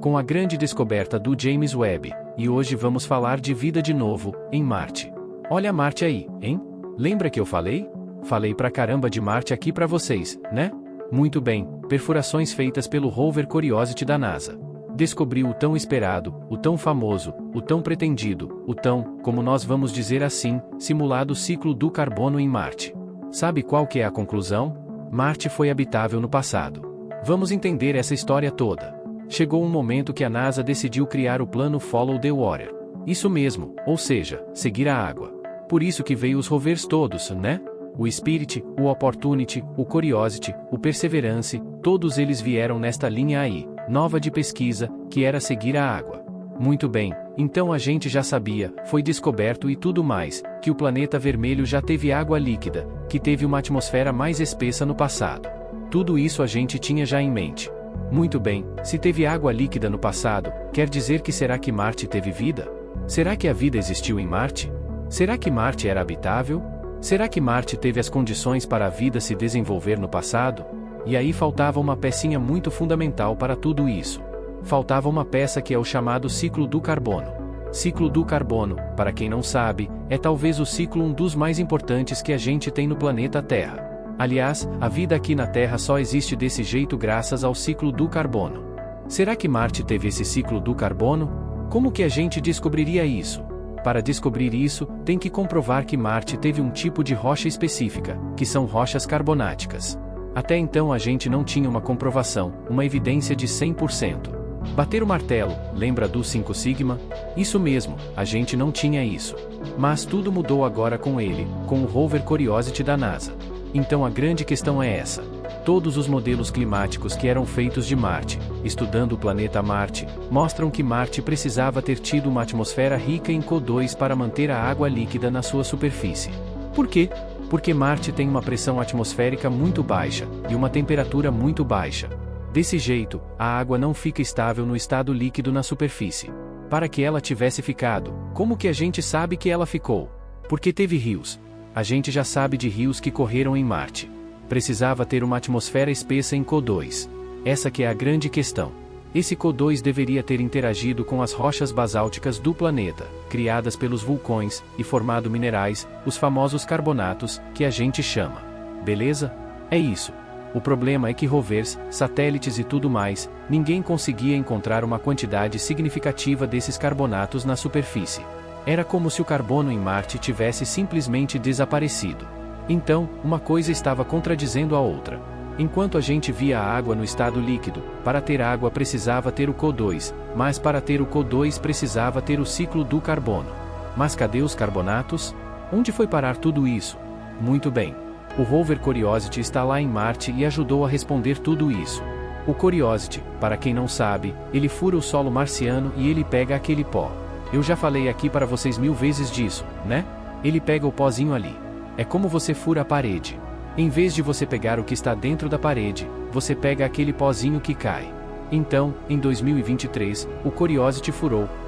com a grande descoberta do James Webb, e hoje vamos falar de vida de novo, em Marte. Olha Marte aí, hein? Lembra que eu falei? Falei pra caramba de Marte aqui pra vocês, né? Muito bem, perfurações feitas pelo rover Curiosity da NASA. Descobriu o tão esperado, o tão famoso, o tão pretendido, o tão, como nós vamos dizer assim, simulado ciclo do carbono em Marte. Sabe qual que é a conclusão? Marte foi habitável no passado. Vamos entender essa história toda. Chegou um momento que a NASA decidiu criar o plano Follow the Water. Isso mesmo, ou seja, seguir a água. Por isso que veio os rovers todos, né? O Spirit, o Opportunity, o Curiosity, o Perseverance, todos eles vieram nesta linha aí, nova de pesquisa, que era seguir a água. Muito bem, então a gente já sabia, foi descoberto e tudo mais, que o planeta vermelho já teve água líquida, que teve uma atmosfera mais espessa no passado. Tudo isso a gente tinha já em mente. Muito bem, se teve água líquida no passado, quer dizer que será que Marte teve vida? Será que a vida existiu em Marte? Será que Marte era habitável? Será que Marte teve as condições para a vida se desenvolver no passado? E aí faltava uma pecinha muito fundamental para tudo isso. Faltava uma peça que é o chamado ciclo do carbono. Ciclo do carbono, para quem não sabe, é talvez o ciclo um dos mais importantes que a gente tem no planeta Terra. Aliás, a vida aqui na Terra só existe desse jeito graças ao ciclo do carbono. Será que Marte teve esse ciclo do carbono? Como que a gente descobriria isso? Para descobrir isso, tem que comprovar que Marte teve um tipo de rocha específica, que são rochas carbonáticas. Até então a gente não tinha uma comprovação, uma evidência de 100%. Bater o martelo, lembra do 5 sigma? Isso mesmo, a gente não tinha isso. Mas tudo mudou agora com ele, com o rover Curiosity da NASA. Então a grande questão é essa. Todos os modelos climáticos que eram feitos de Marte, estudando o planeta Marte, mostram que Marte precisava ter tido uma atmosfera rica em CO2 para manter a água líquida na sua superfície. Por quê? Porque Marte tem uma pressão atmosférica muito baixa, e uma temperatura muito baixa. Desse jeito, a água não fica estável no estado líquido na superfície. Para que ela tivesse ficado, como que a gente sabe que ela ficou? Porque teve rios. A gente já sabe de rios que correram em Marte. Precisava ter uma atmosfera espessa em CO2. Essa que é a grande questão. Esse CO2 deveria ter interagido com as rochas basálticas do planeta, criadas pelos vulcões, e formado minerais, os famosos carbonatos, que a gente chama. Beleza? É isso. O problema é que rovers, satélites e tudo mais, ninguém conseguia encontrar uma quantidade significativa desses carbonatos na superfície. Era como se o carbono em Marte tivesse simplesmente desaparecido. Então, uma coisa estava contradizendo a outra. Enquanto a gente via a água no estado líquido, para ter água precisava ter o CO2, mas para ter o CO2 precisava ter o ciclo do carbono. Mas cadê os carbonatos? Onde foi parar tudo isso? Muito bem. O rover Curiosity está lá em Marte e ajudou a responder tudo isso. O Curiosity, para quem não sabe, ele fura o solo marciano e ele pega aquele pó. Eu já falei aqui para vocês 1000 vezes disso, né? Ele pega o pozinho ali. É como você fura a parede. Em vez de você pegar o que está dentro da parede, você pega aquele pozinho que cai. Então, em 2023, o Curiosity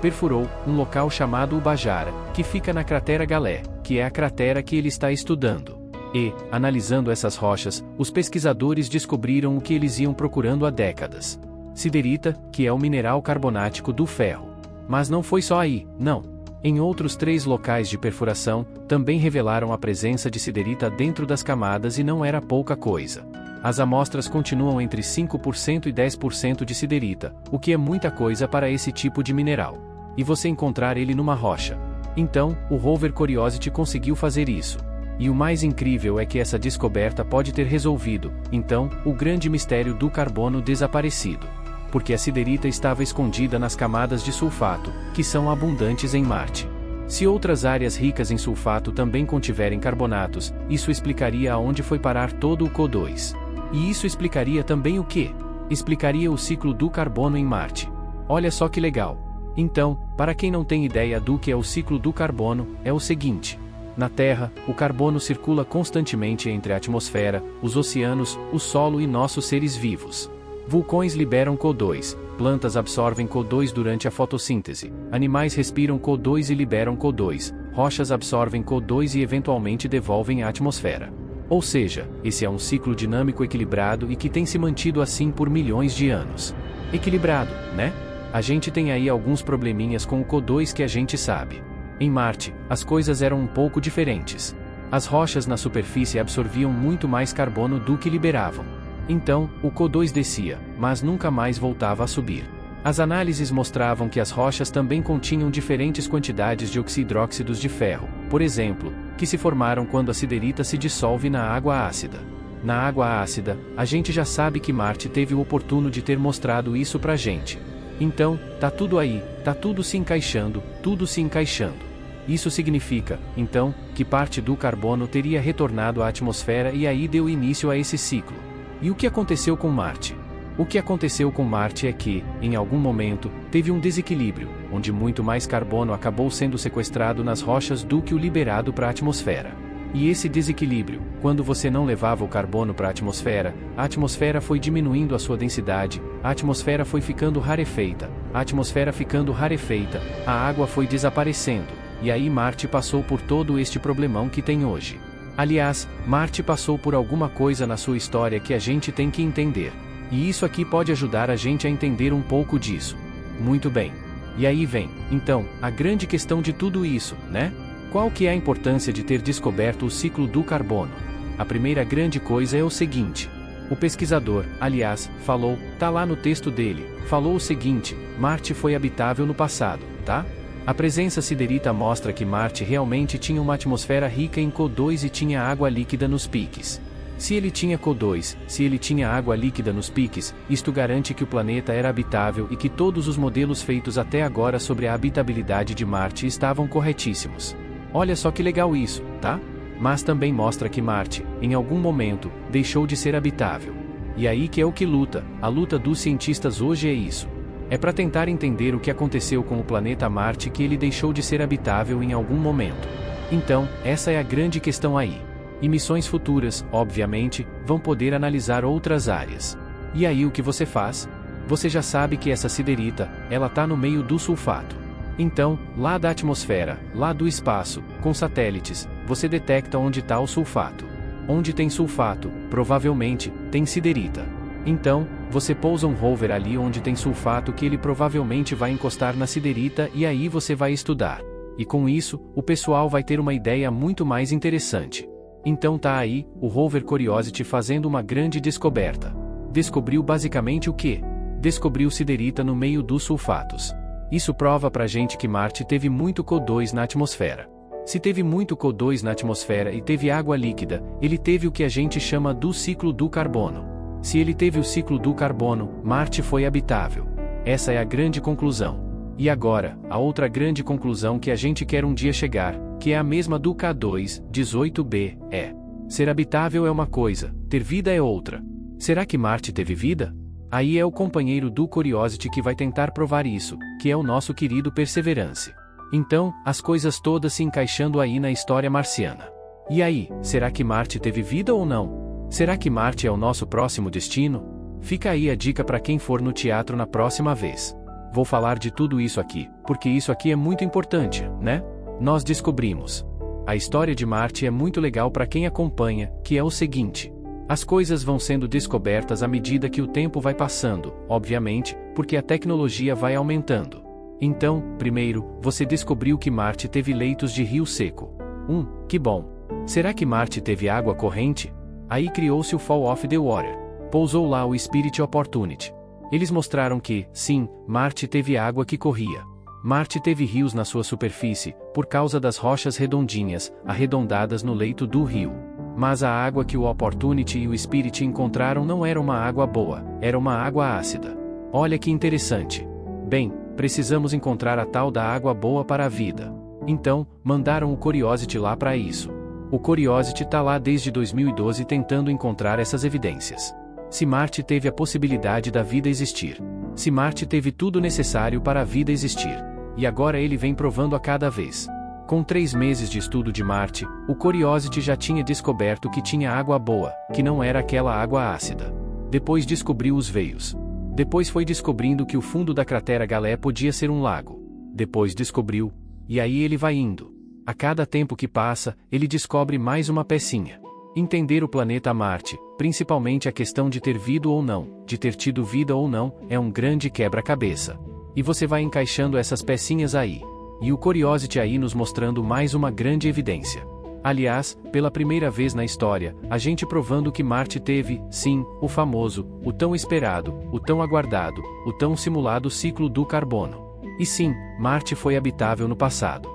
perfurou, um local chamado Ubajara, que fica na cratera Galé, que é a cratera que ele está estudando. E, analisando essas rochas, os pesquisadores descobriram o que eles iam procurando há décadas. Siderita, que é o mineral carbonático do ferro. Mas não foi só aí, não. Em outros 3 locais de perfuração, também revelaram a presença de siderita dentro das camadas e não era pouca coisa. As amostras continuam entre 5% e 10% de siderita, o que é muita coisa para esse tipo de mineral. E você encontrar ele numa rocha. Então, o rover Curiosity conseguiu fazer isso. E o mais incrível é que essa descoberta pode ter resolvido, então, o grande mistério do carbono desaparecido. Porque a siderita estava escondida nas camadas de sulfato, que são abundantes em Marte. Se outras áreas ricas em sulfato também contiverem carbonatos, isso explicaria aonde foi parar todo o CO2. E isso explicaria também o quê? Explicaria o ciclo do carbono em Marte. Olha só que legal. Então, para quem não tem ideia do que é o ciclo do carbono, é o seguinte. Na Terra, o carbono circula constantemente entre a atmosfera, os oceanos, o solo e nossos seres vivos. Vulcões liberam CO2, plantas absorvem CO2 durante a fotossíntese, animais respiram CO2 e liberam CO2, rochas absorvem CO2 e eventualmente devolvem à atmosfera. Ou seja, esse é um ciclo dinâmico equilibrado e que tem se mantido assim por milhões de anos. Equilibrado, né? A gente tem aí alguns probleminhas com o CO2 que a gente sabe. Em Marte, as coisas eram um pouco diferentes. As rochas na superfície absorviam muito mais carbono do que liberavam. Então, o CO2 descia, mas nunca mais voltava a subir. As análises mostravam que as rochas também continham diferentes quantidades de oxidróxidos de ferro, por exemplo, que se formaram quando a siderita se dissolve na água ácida. Na água ácida, a gente já sabe que Marte teve o oportuno de ter mostrado isso pra gente. Então, tá tudo aí, tá tudo se encaixando, tudo se encaixando. Isso significa, então, que parte do carbono teria retornado à atmosfera e aí deu início a esse ciclo. E o que aconteceu com Marte? O que aconteceu com Marte é que, em algum momento, teve um desequilíbrio, onde muito mais carbono acabou sendo sequestrado nas rochas do que o liberado para a atmosfera. E esse desequilíbrio, quando você não levava o carbono para a atmosfera foi diminuindo a sua densidade, a atmosfera foi ficando rarefeita, a atmosfera ficando rarefeita, a água foi desaparecendo, e aí Marte passou por todo este problemão que tem hoje. Aliás, Marte passou por alguma coisa na sua história que a gente tem que entender. E isso aqui pode ajudar a gente a entender um pouco disso. Muito bem. E aí vem, então, a grande questão de tudo isso, né? Qual que é a importância de ter descoberto o ciclo do carbono? A primeira grande coisa é o seguinte. O pesquisador, aliás, tá lá no texto dele, falou o seguinte: Marte foi habitável no passado, tá? A presença siderita mostra que Marte realmente tinha uma atmosfera rica em CO2 e tinha água líquida nos piques. Se ele tinha CO2, se ele tinha água líquida nos piques, isto garante que o planeta era habitável e que todos os modelos feitos até agora sobre a habitabilidade de Marte estavam corretíssimos. Olha só que legal isso, tá? Mas também mostra que Marte, em algum momento, deixou de ser habitável. E aí que é o que a luta dos cientistas hoje é isso. É para tentar entender o que aconteceu com o planeta Marte que ele deixou de ser habitável em algum momento. Então, essa é a grande questão aí. E missões futuras, obviamente, vão poder analisar outras áreas. E aí o que você faz? Você já sabe que essa siderita, ela tá no meio do sulfato. Então, lá da atmosfera, lá do espaço, com satélites, você detecta onde está o sulfato. Onde tem sulfato, provavelmente, tem siderita. Então, você pousa um rover ali onde tem sulfato que ele provavelmente vai encostar na siderita e aí você vai estudar. E com isso, o pessoal vai ter uma ideia muito mais interessante. Então tá aí, o rover Curiosity fazendo uma grande descoberta. Descobriu basicamente o quê? Descobriu siderita no meio dos sulfatos. Isso prova pra gente que Marte teve muito CO2 na atmosfera. Se teve muito CO2 na atmosfera e teve água líquida, ele teve o que a gente chama do ciclo do carbono. Se ele teve o ciclo do carbono, Marte foi habitável. Essa é a grande conclusão. E agora, a outra grande conclusão que a gente quer um dia chegar, que é a mesma do K2-18b, é: ser habitável é uma coisa, ter vida é outra. Será que Marte teve vida? Aí é o companheiro do Curiosity que vai tentar provar isso, que é o nosso querido Perseverance. Então, as coisas todas se encaixando aí na história marciana. E aí, será que Marte teve vida ou não? Será que Marte é o nosso próximo destino? Fica aí a dica para quem for no teatro na próxima vez. Vou falar de tudo isso aqui, porque isso aqui é muito importante, né? Nós descobrimos. A história de Marte é muito legal para quem acompanha, que é o seguinte: as coisas vão sendo descobertas à medida que o tempo vai passando, obviamente, porque a tecnologia vai aumentando. Então, primeiro, você descobriu que Marte teve leitos de rio seco. Que bom. Será que Marte teve água corrente? Aí criou-se o Fall of the Water. Pousou lá o Spirit Opportunity. Eles mostraram que, sim, Marte teve água que corria. Marte teve rios na sua superfície, por causa das rochas redondinhas, arredondadas no leito do rio. Mas a água que o Opportunity e o Spirit encontraram não era uma água boa, era uma água ácida. Olha que interessante. Bem, precisamos encontrar a tal da água boa para a vida. Então, mandaram o Curiosity lá para isso. O Curiosity tá lá desde 2012 tentando encontrar essas evidências. Se Marte teve a possibilidade da vida existir. Se Marte teve tudo necessário para a vida existir. E agora ele vem provando a cada vez. Com 3 meses de estudo de Marte, o Curiosity já tinha descoberto que tinha água boa, que não era aquela água ácida. Depois descobriu os veios. Depois foi descobrindo que o fundo da cratera Galé podia ser um lago. Depois descobriu. E aí ele vai indo. A cada tempo que passa, ele descobre mais uma pecinha. Entender o planeta Marte, principalmente a questão de ter vida ou não, de ter tido vida ou não, é um grande quebra-cabeça. E você vai encaixando essas pecinhas aí. E o Curiosity aí nos mostrando mais uma grande evidência. Aliás, pela primeira vez na história, a gente provando que Marte teve, sim, o famoso, o tão esperado, o tão aguardado, o tão simulado ciclo do carbono. E sim, Marte foi habitável no passado.